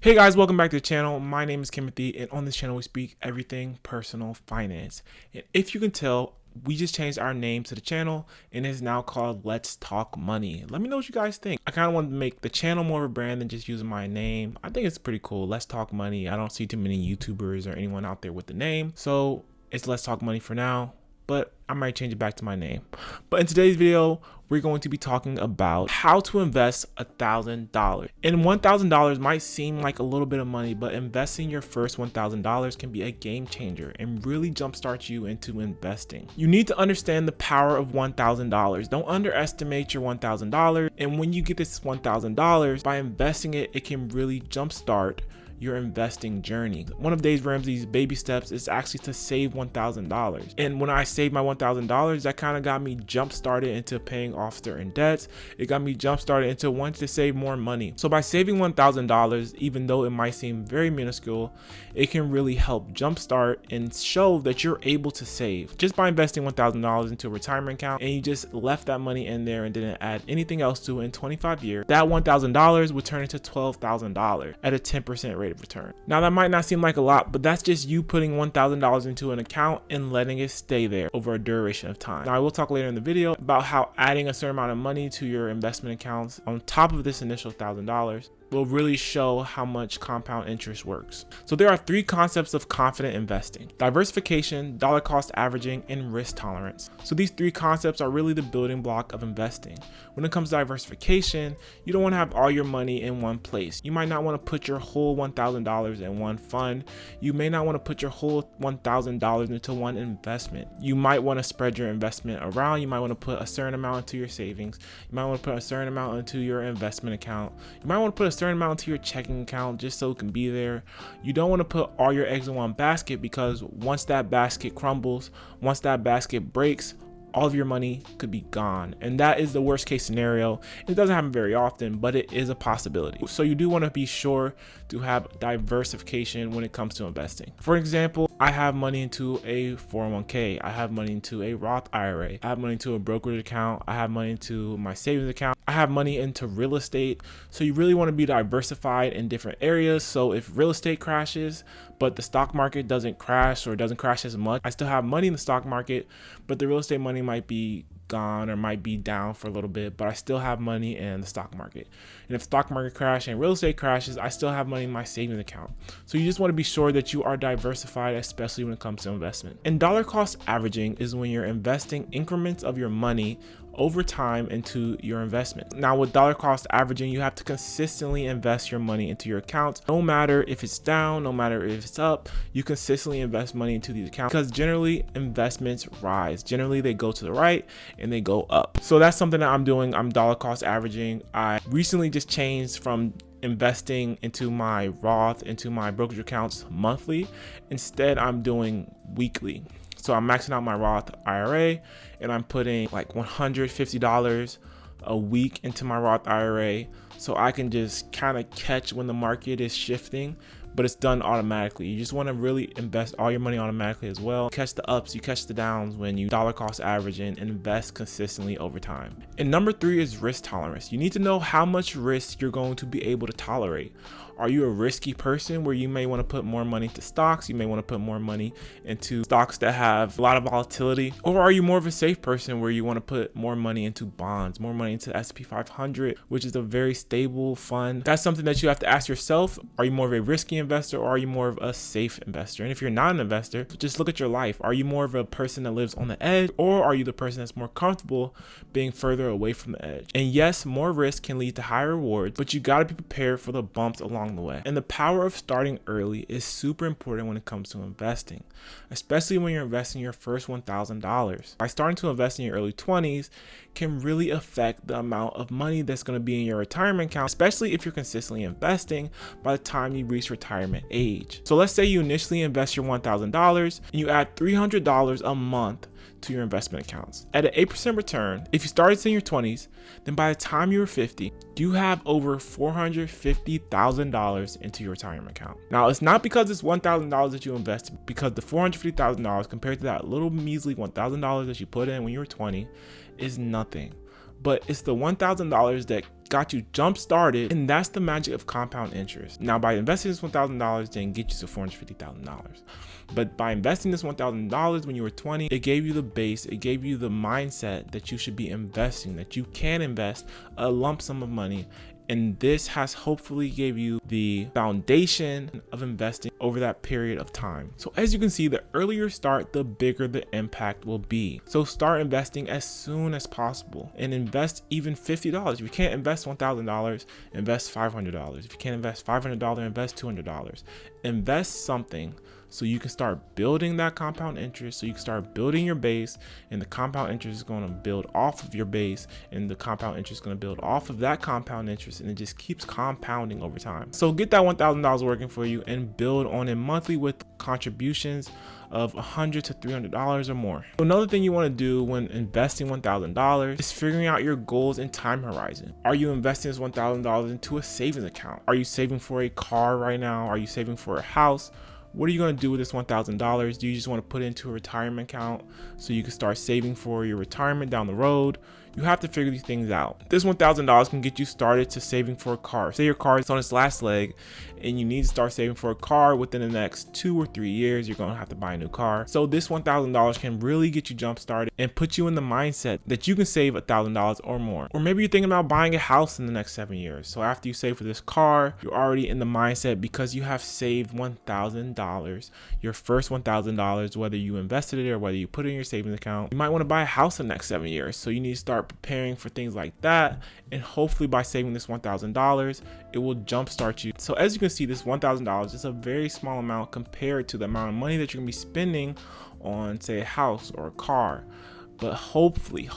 Hey guys, welcome back to the channel. My name is Timothy, and on this channel we speak everything personal finance. And if you can tell, we just changed our name to the channel and it's now called Let's Talk Money. Let me know what you guys think. I kind of wanted to make the channel more of a brand than just using my name. I think it's pretty cool. Let's Talk Money. I don't see too many YouTubers or anyone out there with the name. So it's Let's Talk Money for now, but I might change it back to my name. But in today's video, we're going to be talking about how to invest $1,000. And $1,000 might seem like a little bit of money, but investing your first $1,000 can be a game changer and really jumpstart you into investing. You need to understand the power of $1,000. Don't underestimate your $1,000. And when you get this $1,000, by investing it, it can really jumpstart your investing journey. One of Dave Ramsey's baby steps is actually to save $1,000. And when I saved my $1,000, that kind of got me jump started into paying off certain debts. It got me jump started into wanting to save more money. So by saving $1,000, even though it might seem very minuscule, it can really help jumpstart and show that you're able to save just by investing $1,000 into a retirement account, and you just left that money in there and didn't add anything else to it in 25 years. That $1,000 would turn into $12,000 at a 10% rate of return. Now that might not seem like a lot, but that's just you putting $1,000 into an account and letting it stay there over a duration of time. Now I will talk later in the video about how adding a certain amount of money to your investment accounts on top of this initial $1,000 will really show how much compound interest works. So there are three concepts of confident investing: diversification, dollar cost averaging, and risk tolerance. So these three concepts are really the building block of investing. When it comes to diversification, you don't want to have all your money in one place. You might not want to put your whole $1,000 in one fund. You may not want to put your whole $1,000 into one investment. You might want to spread your investment around. You might want to put a certain amount into your savings. You might want to put a certain amount into your investment account. You might want to put a certain amount into your checking account just so it can be there. You don't want to put all your eggs in one basket, because once that basket crumbles, once that basket breaks, all of your money could be gone. And that is the worst case scenario. It doesn't happen very often, but it is a possibility. So you do want to be sure to have diversification when it comes to investing. For example, I have money into a 401k. I have money into a Roth IRA. I have money into a brokerage account. I have money into my savings account. I have money into real estate. So you really want to be diversified in different areas. So if real estate crashes, but the stock market doesn't crash or doesn't crash as much, I still have money in the stock market, but the real estate money might be gone or might be down for a little bit, but I still have money in the stock market. And if stock market crash and real estate crashes, I still have money in my savings account. So you just want to be sure that you are diversified, especially when it comes to investment. And dollar cost averaging is when you're investing increments of your money over time into your investment. Now with dollar cost averaging, you have to consistently invest your money into your accounts. No matter if it's down, no matter if it's up, you consistently invest money into these accounts, because generally investments rise. Generally they go to the right and they go up. So that's something that I'm doing. I'm dollar cost averaging. I recently just changed from investing into my Roth, into my brokerage accounts monthly. Instead, I'm doing weekly. So I'm maxing out my Roth IRA and I'm putting like $150 a week into my Roth IRA, so I can just kind of catch when the market is shifting, but it's done automatically. You just want to really invest all your money automatically as well. Catch the ups, you catch the downs when you dollar cost average and invest consistently over time. And number three is risk tolerance. You need to know how much risk you're going to be able to tolerate. Are you a risky person where you may want to put more money into stocks? You may want to put more money into stocks that have a lot of volatility. Or are you more of a safe person where you want to put more money into bonds, more money into the S&P 500, which is a very stable fund? That's something that you have to ask yourself. Are you more of a risky investor, or are you more of a safe investor? And if you're not an investor, just look at your life. Are you more of a person that lives on the edge, or are you the person that's more comfortable being further away from the edge? And yes, more risk can lead to higher rewards, but you got to be prepared for the bumps along the way. And the power of starting early is super important when it comes to investing, especially when you're investing your first $1,000. By starting to invest in your early 20s can really affect the amount of money that's going to be in your retirement account, especially if you're consistently investing by the time you reach retirement age. So let's say you initially invest your $1,000 and you add $300 a month to your investment accounts. At an 8% return, if you started in your 20s, then by the time you were 50, you have over $450,000 into your retirement account. Now, it's not because it's $1,000 that you invested, because the $450,000 compared to that little measly $1,000 that you put in when you were 20 is nothing. but it's the $1,000 that got you jump started, and that's the magic of compound interest. Now, by investing this $1,000 didn't get you to $450,000, but by investing this $1,000 when you were 20, it gave you the base, it gave you the mindset that you should be investing, that you can invest a lump sum of money. And this has hopefully gave you the foundation of investing over that period of time. So as you can see, the earlier you start, the bigger the impact will be. So start investing as soon as possible and invest even $50. If you can't invest $1,000, invest $500. If you can't invest $500, invest $200. Invest something so you can start building that compound interest, so you can start building your base, and the compound interest is going to build off of your base, and the compound interest is going to build off of that compound interest, and it just keeps compounding over time. So get that $1,000 working for you and build on it monthly with contributions of $100 to $300 or more. So another thing you want to do when investing $1,000 is figuring out your goals and time horizon. Are you investing this $1,000 into a savings account? Are you saving for a car right now? Are you saving for a house? What are you going to do with this $1,000? Do you just want to put it into a retirement account so you can start saving for your retirement down the road? You have to figure these things out. This $1,000 can get you started to saving for a car. Say your car is on its last leg and you need to start saving for a car within the next 2 or 3 years. You're going to have to buy a new car. So this $1,000 can really get you jump started and put you in the mindset that you can save $1,000 or more. Or maybe you're thinking about buying a house in the next 7 years. So after you save for this car, you're already in the mindset because you have saved $1,000, your first $1,000, whether you invested it or whether you put it in your savings account. You might want to buy a house in the next 7 years. So you need to start preparing for things like that, and hopefully by saving this $1,000 it will jumpstart you. So as you can see, this $1,000 is a very small amount compared to the amount of money that you're gonna be spending on, say, a house or a car. But hopefully this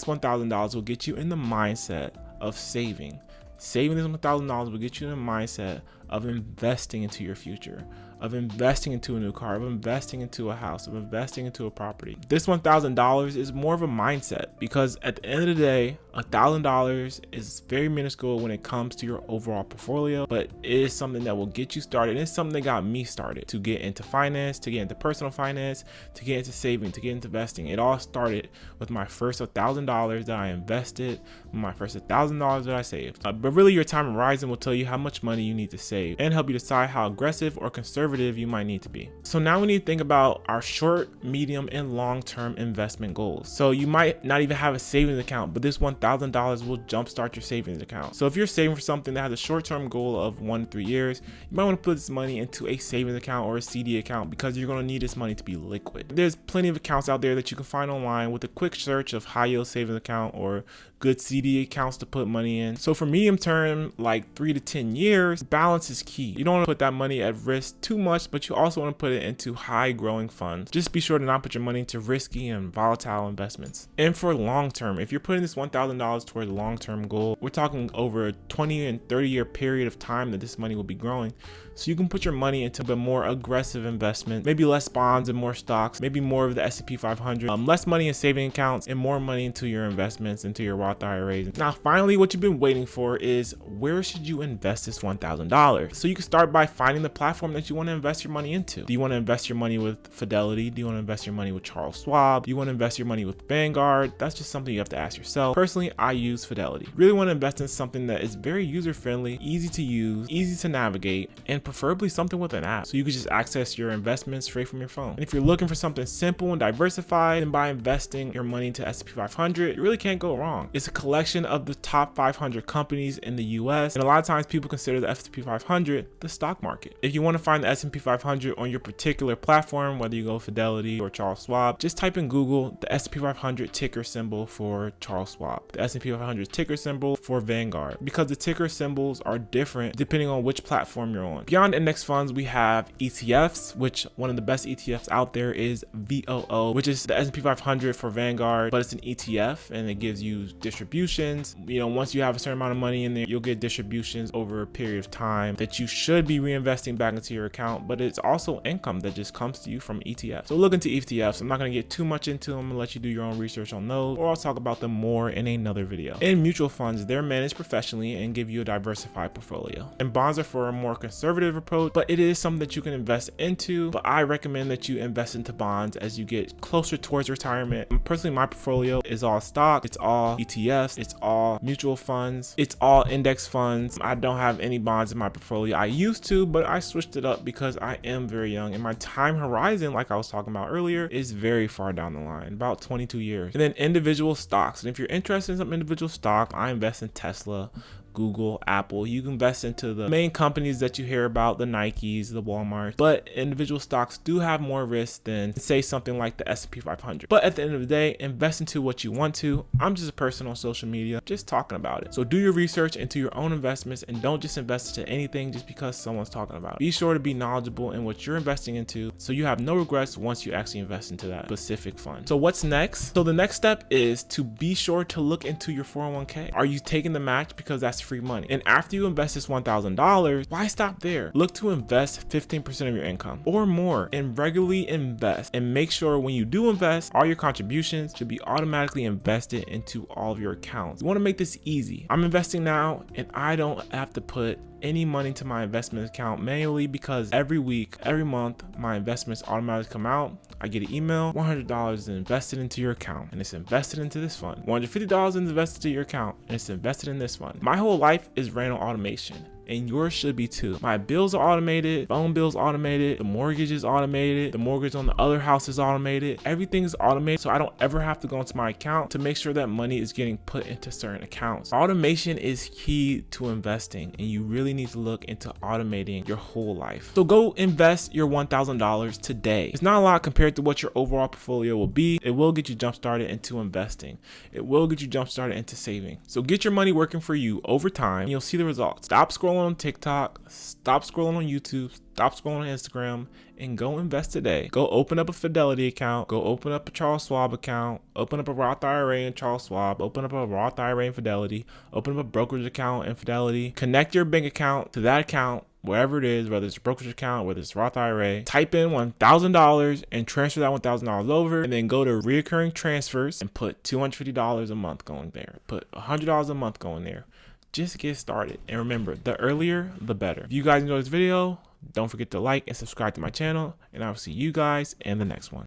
$1,000 will get you in the mindset of saving this $1,000 will get you in the mindset of investing into your future, of investing into a new car, of investing into a house, of investing into a property. This $1,000 is more of a mindset because at the end of the day, $1,000 is very minuscule when it comes to your overall portfolio, but it is something that will get you started. It's something that got me started to get into finance, to get into personal finance, to get into saving, to get into investing. It all started with my first $1,000 that I invested, my first $1,000 that I saved. But really your time horizon will tell you how much money you need to save and help you decide how aggressive or conservative you might need to be. So now we need to think about our short, medium, and long-term investment goals. So you might not even have a savings account, but this $1,000 will jumpstart your savings account. So if you're saving for something that has a short-term goal of 1 to 3 years, you might want to put this money into a savings account or a CD account because you're going to need this money to be liquid. There's plenty of accounts out there that you can find online with a quick search of high yield savings account or good CD accounts to put money in. So for medium term, like 3 to 10 years, balance is key. You don't want to put that money at risk too much, but you also want to put it into high growing funds. Just be sure to not put your money into risky and volatile investments. And for long term, if you're putting this $1,000 towards a long term goal, we're talking over a 20 and 30 year period of time that this money will be growing. So you can put your money into the more aggressive investment, maybe less bonds and more stocks, maybe more of the S&P 500, less money in saving accounts and more money into your investments, into your Roth IRAs. Now, finally, what you've been waiting for is where should you invest this $1,000? So you can start by finding the platform that you want to invest your money into. Do you want to invest your money with Fidelity? Do you want to invest your money with Charles Schwab? Do you want to invest your money with Vanguard? That's just something you have to ask yourself. Personally, I use Fidelity. Really want to invest in something that is very user-friendly, easy to use, easy to navigate, and preferably something with an app so you can just access your investments straight from your phone. And if you're looking for something simple and diversified, then by investing your money into S&P 500, you really can't go wrong. It's a collection of the top 500 companies in the US, and a lot of times people consider the S&P 500 the stock market. If you want to find the S&P 500 on your particular platform, whether you go Fidelity or Charles Schwab, just type in Google the S&P 500 ticker symbol for Charles Schwab, the S&P 500 ticker symbol for Vanguard, because the ticker symbols are different depending on which platform you're on. Beyond index funds, we have ETFs, which one of the best ETFs out there is VOO, which is the S&P 500 for Vanguard, but it's an ETF and it gives you distributions. You know, once you have a certain amount of money in there, you'll get distributions over a period of time that you should be reinvesting back into your account, but it's also income that just comes to you from ETFs. So look into ETFs. I'm not going to get too much into them and let you do your own research on those, or I'll talk about them more in another video. In mutual funds, they're managed professionally and give you a diversified portfolio. And bonds are for a more conservative approach, but it is something that you can invest into. But I recommend that you invest into bonds as you get closer towards retirement. Personally, my portfolio is all stock, it's all ETFs, it's all mutual funds, it's all index funds. I don't have any bonds in my portfolio. I used to, but I switched it up because I am very young and my time horizon, like I was talking about earlier, is very far down the line, about 22 years. And then individual stocks. And if you're interested in some individual stock, I invest in Tesla, Google, Apple. You can invest into the main companies that you hear about, the Nikes, the Walmarts, but individual stocks do have more risk than, say, something like the S&P 500. But at the end of the day, invest into what you want to. I'm just a person on social media just talking about it. So do your research into your own investments and don't just invest into anything just because someone's talking about it. Be sure to be knowledgeable in what you're investing into so you have no regrets once you actually invest into that specific fund. So what's next? So the next step is to be sure to look into your 401k. Are you taking the match because that's free money? And after you invest this $1,000, why stop there? Look to invest 15% of your income or more and regularly invest, and make sure when you do invest, all your contributions should be automatically invested into all of your accounts. You want to make this easy. I'm investing now and I don't have to put any money to my investment account manually because every week, every month, my investments automatically come out. I get an email, $100 is invested into your account and it's invested into this fund. $150 is invested into your account and it's invested in this fund. My whole life is ran on automation, and yours should be too. My bills are automated, phone bills automated, the mortgage is automated, the mortgage on the other house is automated. Everything is automated, so I don't ever have to go into my account to make sure that money is getting put into certain accounts. Automation is key to investing, and you really need to look into automating your whole life. So go invest your $1,000 today. It's not a lot compared to what your overall portfolio will be. It will get you jump started into investing. It will get you jump started into saving. So get your money working for you over time, and you'll see the results. Stop scrolling on TikTok, stop scrolling on YouTube, stop scrolling on Instagram, and go invest today. Go open up a Fidelity account, go open up a Charles Schwab account, open up a Roth IRA in Charles Schwab, open up a Roth IRA in Fidelity, open up a brokerage account in Fidelity, connect your bank account to that account, wherever it is, whether it's a brokerage account, whether it's Roth IRA, type in $1,000 and transfer that $1,000 over, and then go to reoccurring transfers and put $250 a month going there. Put $100 a month going there. Just get started. And remember, the earlier, the better. If you guys enjoyed this video, don't forget to like and subscribe to my channel, and I'll see you guys in the next one.